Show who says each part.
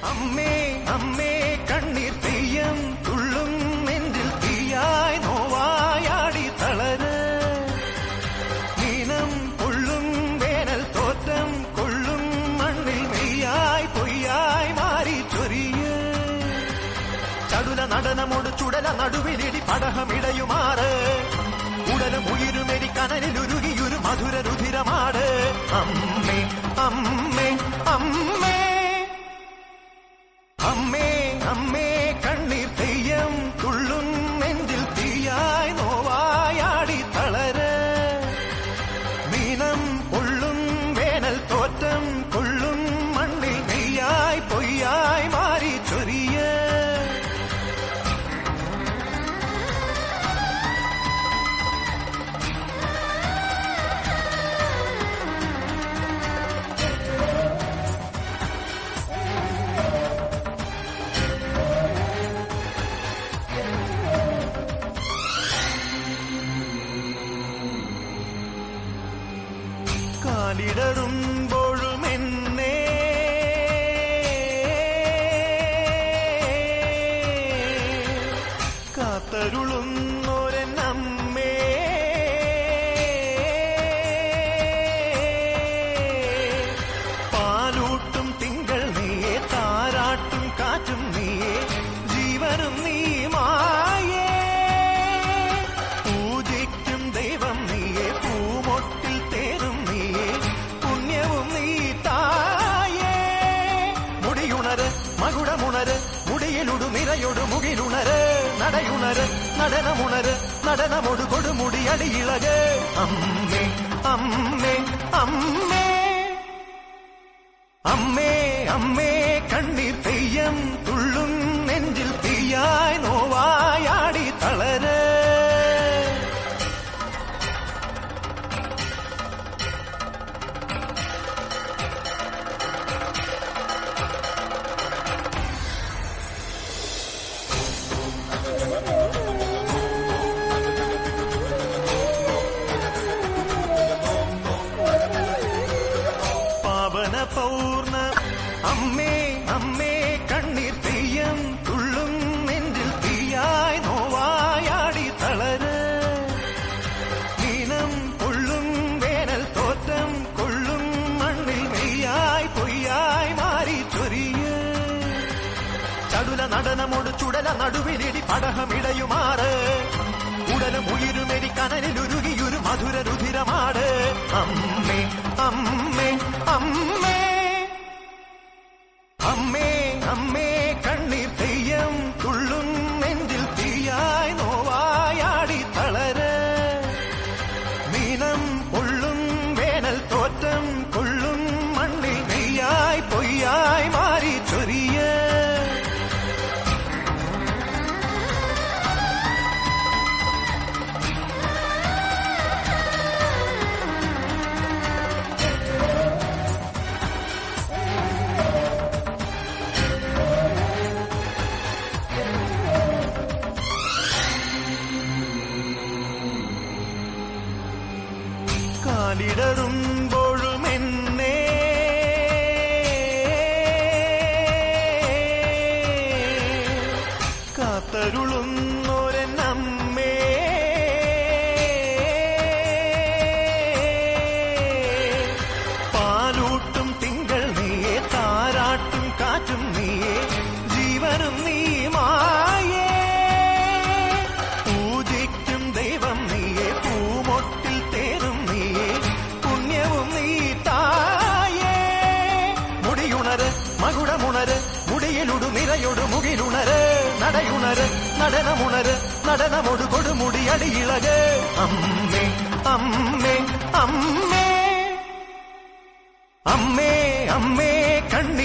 Speaker 1: അമ്മേ അമ്മേ കണ്ണീർ തെയ്യം തുള്ളും നെഞ്ചിൽ തീയായി നോവായാടി തളര് നീനം കൊള്ളും വേനൽ തോറ്റം കൊള്ളും മണ്ണിൽ മെയ്യായി പൊയ്യായി മാറി ചൊരിയ് ചടുല നടനമോട് ചുടല നടുവിലിടി പടഹമിടയുമാറ് ഉടലും ഉയിരുമെരി കനലിലുരുകിയൊരു മധുര രുധിരമാട് അമ്മേ അമ്മേ അമ്മേ അമ്മേ അമ്മേ കണ്ണീർ തെയ്യം തുള്ളും നെഞ്ചിൽ തീയായി നോവായാടി തളര് മീനം കൊള്ളും വേനൽ തോറ്റം കൊള്ളും മണ്ണിൽ മെയ്യായി പൊയ്യായി മാറി ചൊരിയ് കാലിടറുമ്പോഴും എന്നെ കാത്തരുളുന്നോരമ്മേ പാലൂട്ടും തിങ്കൾ നീയെ താരാട്ടും കാറ്റും നീയെ ജീവനും നീ മായേ പൂജിക്കും ദൈവം നീയെ പൂമൊട്ടിൽ തേരും നീയെ പുണ്യവും നീ തായേ മുടിയുണര് മകുടമുണര് മുടിയിലുടു നിറയൊടു മുകിലുണര് നടയുണര് നടനമുണര് നടനമൊടു കൊടുമുടി അടിയിളക് അമ്മേ അമ്മേ അമ്മേ അമ്മേ അമ്മേ കണ്ണീർ തെയ്യം തുള്ളും നെഞ്ചിൽ തീയായി നോവായാടി തളര് പാവന പൗർണ അമ്മേ അമ്മേ കണ്ണീർ തെയ്യം തുള്ളും നെഞ്ചിൽ തീയായി നോവായാടി തളര് നീനം കൊള്ളും വേനൽ തോറ്റം കൊള്ളും മണ്ണിൽ മെയ്യായി പൊയ്യായി മാറി ചൊരിയ് ചടുല നടനമോട് ചുടല നടുവിലിടി പടഹമിടയുമാറ് ഉടലും ഉയിരുമെരി കനലിലുരുകിയൊരു മധുര രുധിരമാട് അമ്മേ അമ്മേ അമ്മേ അമ്മേ അമ്മേ കണ്ണീർ തെയ്യം തുള്ളും നെഞ്ചിൽ തീയായി നോവായാടി തളര് മീനം കൊള്ളും വേനൽ തോറ്റം കൊള്ളും മണ്ണിൽ മെയ്യായി പൊയ്യായി മാറി ചൊരിയ് കാലിടറുമ്പോഴും എന്നെ കാത്തരുളുന്നോരമ്മേ പാലൂട്ടും തിങ്കൾ നീയെ താരാട്ടും കാറ്റും നീയെ ജീവനും നീ മായേ പൂജിക്കും ദൈവം നീയെ പൂമൊട്ടിൽ തേരും നീയെ പുണ്യവും നീ തായേ മുടിയുണര് മകുടമുണര് മുടിയിലുടു നിറയൊടു മുകിലുണര് നടയുണര് നടനമുണര് നടനമൊടു കൊടുമുടി അടിയിളക് അമ്മേ അമ്മേ അമ്മേ അമ്മേ അമ്മേ കണ്ണീർ